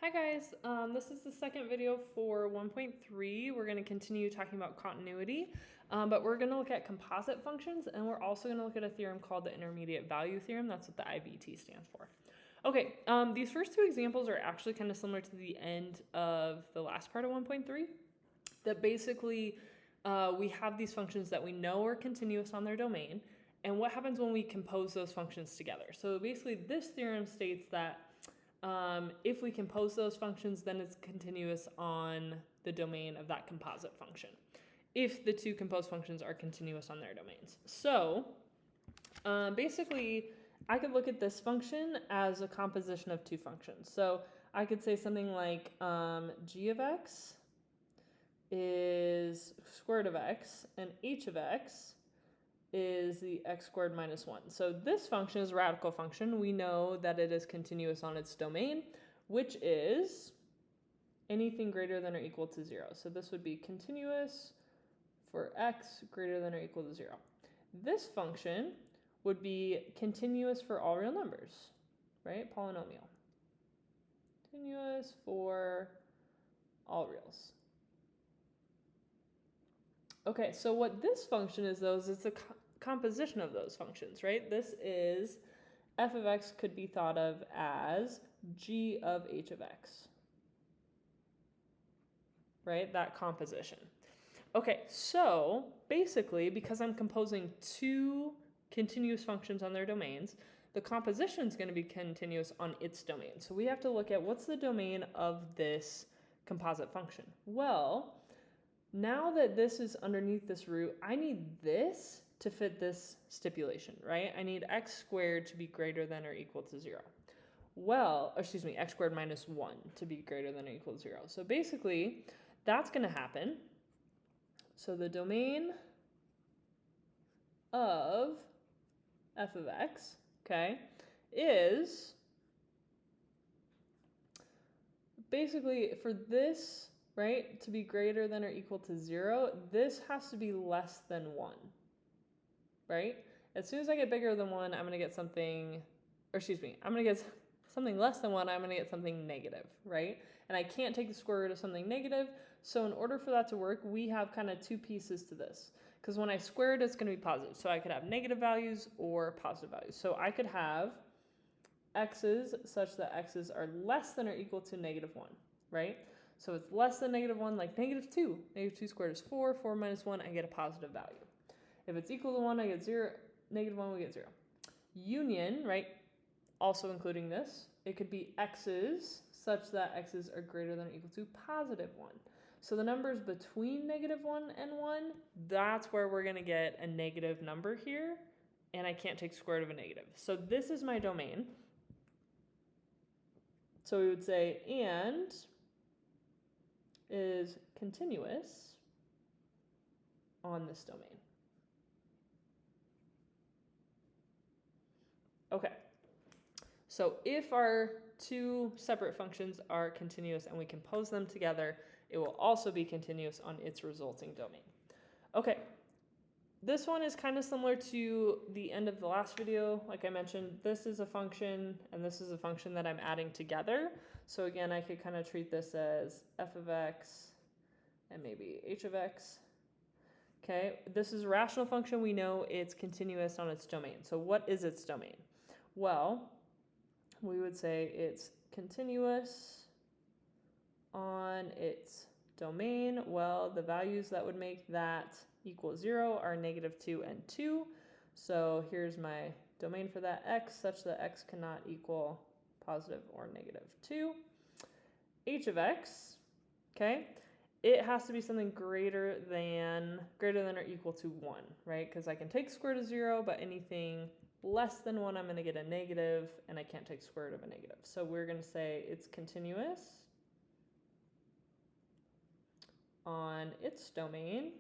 Hi guys, this is the second video for 1.3. We're going to continue talking about continuity, but we're going to look at composite functions, and we're also going to look at a theorem called the intermediate value theorem. That's what the IVT stands for. Okay, these first two examples are actually kind of similar to the end of the last part of 1.3, that basically we have these functions that we know are continuous on their domain, and what happens when we compose those functions together. So basically this theorem states that if we compose those functions, then it's continuous on the domain of that composite function, if the two composed functions are continuous on their domains. So basically, I could look at this function as a composition of two functions. So I could say something like g of x is square root of x, and h of x is the x squared minus 1. So this function is a radical function. We know that it is continuous on its domain, which is anything greater than or equal to 0. So this would be continuous for x greater than or equal to 0. This function would be continuous for all real numbers, right? Polynomial. Continuous for all reals. Okay, so what this function is, though, is it's a composition of those functions, right? This is f of x could be thought of as g of h of x, right? That composition. Okay, so basically, because I'm composing two continuous functions on their domains, the composition is going to be continuous on its domain. So we have to look at what's the domain of this composite function. Well, now that this is underneath this root, I need this to fit this stipulation, right? I need x squared to be greater than or equal to 0. Well, excuse me, x squared minus 1 to be greater than or equal to 0. So basically, that's going to happen. So the domain of f of x, okay, is basically for this, right, to be greater than or equal to 0, this has to be less than 1, right? As soon as I get bigger than 1, I'm going to get something, or excuse me, I'm going to get something less than 1, I'm going to get something negative, right? And I can't take the square root of something negative, so in order for that to work, we have kind of two pieces to this. Because when I square it, it's going to be positive. So I could have negative values or positive values. So I could have x's such that x's are less than or equal to negative 1, right? So it's less than negative 1, like negative 2. Negative 2 squared is 4. 4 minus 1, I get a positive value. If it's equal to 1, I get 0. Negative 1, we get 0. Union, right, also including this, it could be x's such that x's are greater than or equal to positive 1. So the numbers between negative 1 and 1, that's where we're going to get a negative number here, and I can't take square root of a negative. So this is my domain. So we would say and is continuous on this domain. Okay, so if our two separate functions are continuous and we compose them together, it will also be continuous on its resulting domain. Okay, this one is kind of similar to the end of the last video. Like I mentioned, this is a function and this is a function that I'm adding together. So again, I could kind of treat this as f of x and maybe h of x. Okay, this is a rational function. We know it's continuous on its domain. So what is its domain? Well, we would say it's continuous on its domain. Well, the values that would make that equal 0 are negative 2 and 2. So here's my domain for that x, such that x cannot equal positive or negative 2. H of x, okay, it has to be something greater than or equal to 1, right? Because I can take square root of 0, but anything less than 1, I'm going to get a negative, and I can't take square root of a negative. So we're going to say it's continuous on its domain.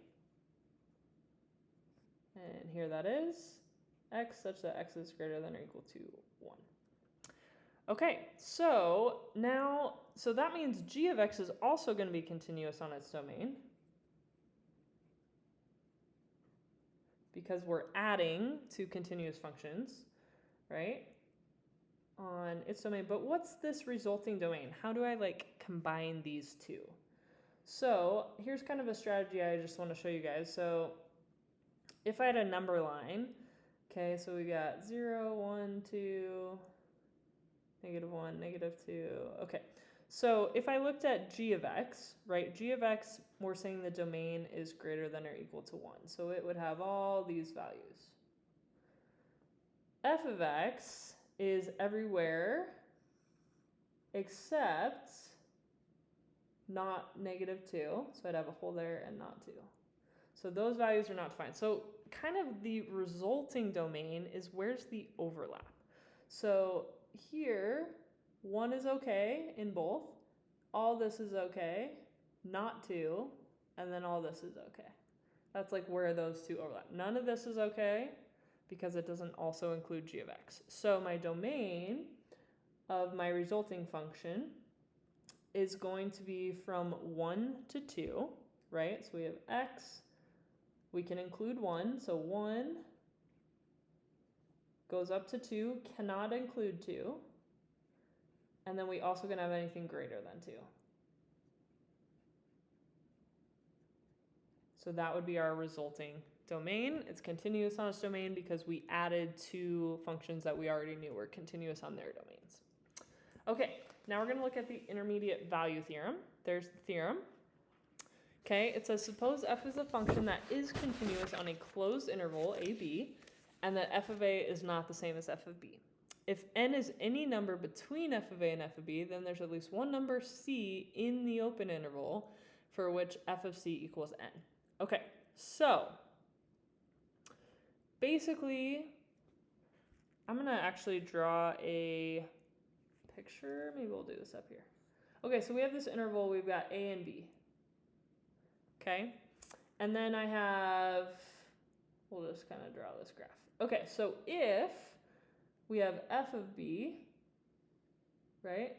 And here that is, x such that x is greater than or equal to 1. Okay, so now, so that means g of x is also going to be continuous on its domain, because we're adding two continuous functions, right? on its domain, but what's this resulting domain? How do I like combine these two? So here's kind of a strategy I just want to show you guys. So if I had a number line, okay, so we got 0, 1, 2, -1, -2, okay. So if I looked at g of x, right, g of x, we're saying the domain is greater than or equal to 1. So it would have all these values. F of x is everywhere except not -2. So I'd have a hole there and not 2. So those values are not defined. So kind of the resulting domain is where's the overlap. So here, 1 is okay in both. All this is okay, not 2, and then all this is okay. That's like where those two overlap. None of this is okay because it doesn't also include g of x. So my domain of my resulting function is going to be from 1 to 2, right? So we have x, we can include 1, so 1 goes up to 2, cannot include 2, and then we also can have anything greater than 2. So that would be our resulting domain. It's continuous on its domain because we added two functions that we already knew were continuous on their domains. Okay, now we're going to look at the intermediate value theorem. There's the theorem. Okay, it says suppose f is a function that is continuous on a closed interval, a, b, and that f of a is not the same as f of b. If n is any number between f of a and f of b, then there's at least one number c in the open interval for which f of c equals n. Okay, so basically, I'm going to actually draw a picture. Maybe we'll do this up here. Okay, so we have this interval. We've got a and b. Okay, and then I have, we'll just kind of draw this graph. Okay, so if we have f of b, right,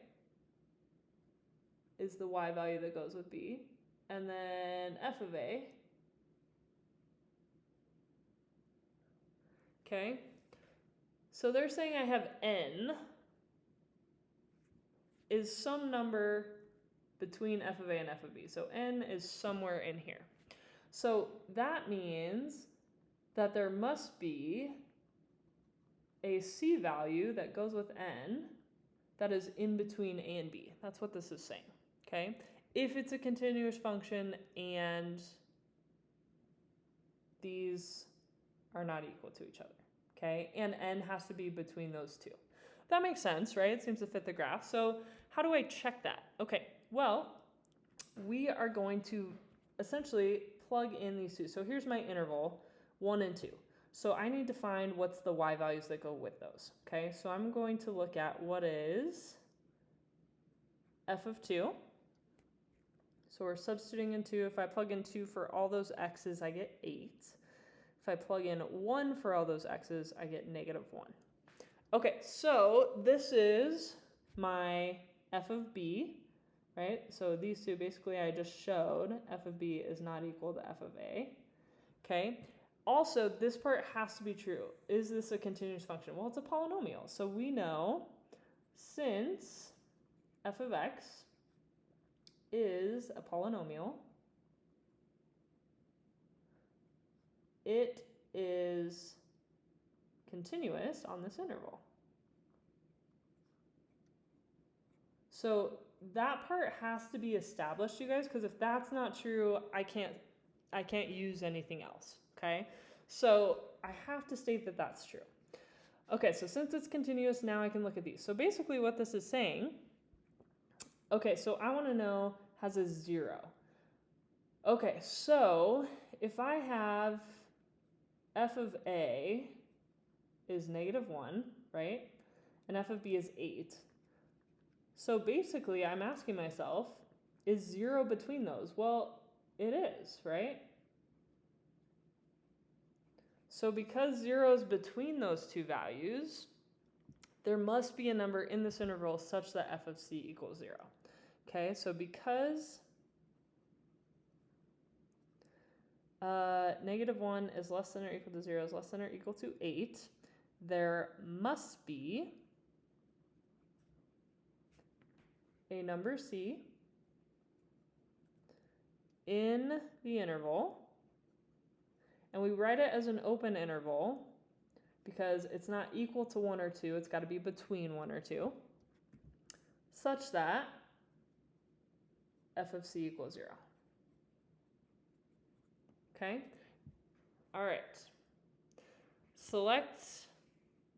is the y value that goes with b, and then f of a, okay, so they're saying I have n is some number between f of a and f of b. So n is somewhere in here. So that means that there must be a c value that goes with n that is in between a and b. That's what this is saying, okay? If it's a continuous function and these are not equal to each other, okay? And n has to be between those two. That makes sense, right? It seems to fit the graph. So how do I check that? Okay, well, we are going to essentially plug in these two. So here's my interval, 1 and 2. So I need to find what's the y values that go with those, okay? So I'm going to look at what is f of 2. So we're substituting in 2. If I plug in 2 for all those x's, I get 8. If I plug in 1 for all those x's, I get -1. Okay, so this is my f of b, right? So these two, basically I just showed f of b is not equal to f of a, okay? Also, this part has to be true. Is this a continuous function? Well, it's a polynomial. So we know since f of x is a polynomial, it is continuous on this interval. So that part has to be established, you guys, because if that's not true, I can't use anything else, okay? So I have to state that that's true. Okay, so since it's continuous, now I can look at these. So basically what this is saying, okay, so I want to know has a 0. Okay, so if I have f of a is -1, right? And f of b is 8. So basically, I'm asking myself, is 0 between those? Well, it is, right? So because 0 is between those two values, there must be a number in this interval such that f of c equals 0. Okay, so because -1 is less than or equal to 0 is less than or equal to 8, there must be a number C in the interval, and we write it as an open interval because it's not equal to 1 or 2, it's got to be between 1 or 2, such that f of c equals 0. Okay? All right. Select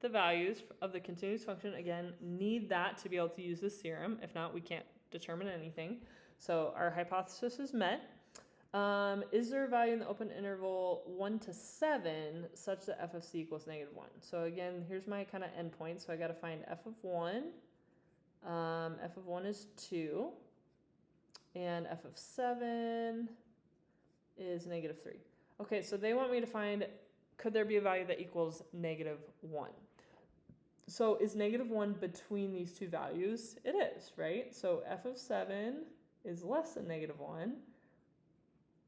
the values of the continuous function. Again, need that to be able to use this theorem. If not, we can't determine anything. So our hypothesis is met. Is there a value in the open interval 1 to 7 such that f of c equals -1? So again, here's my kind of endpoint. So I got to find f of 1. F of 1 is 2. And f of 7 is -3. Okay, so they want me to find, could there be a value that equals -1? So is -1 between these two values? It is, right? So f of 7 is less than -1,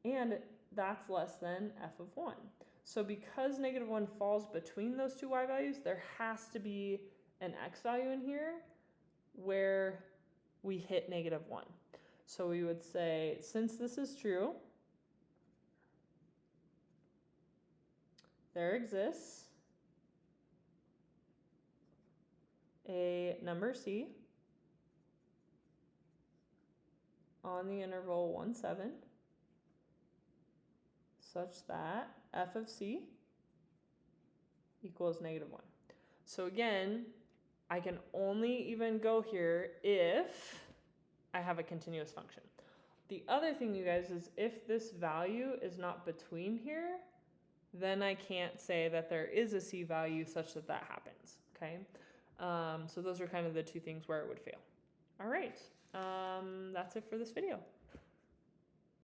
and that's less than f of 1. So because -1 falls between those two y values, there has to be an x value in here where we hit -1. So we would say, since this is true, there exists a number C on the interval 1, 7 such that f of c equals -1. So again, I can only even go here if I have a continuous function. The other thing, you guys, is if this value is not between here, then I can't say that there is a c value such that that happens, okay? So those are kind of the two things where it would fail. All right, that's it for this video.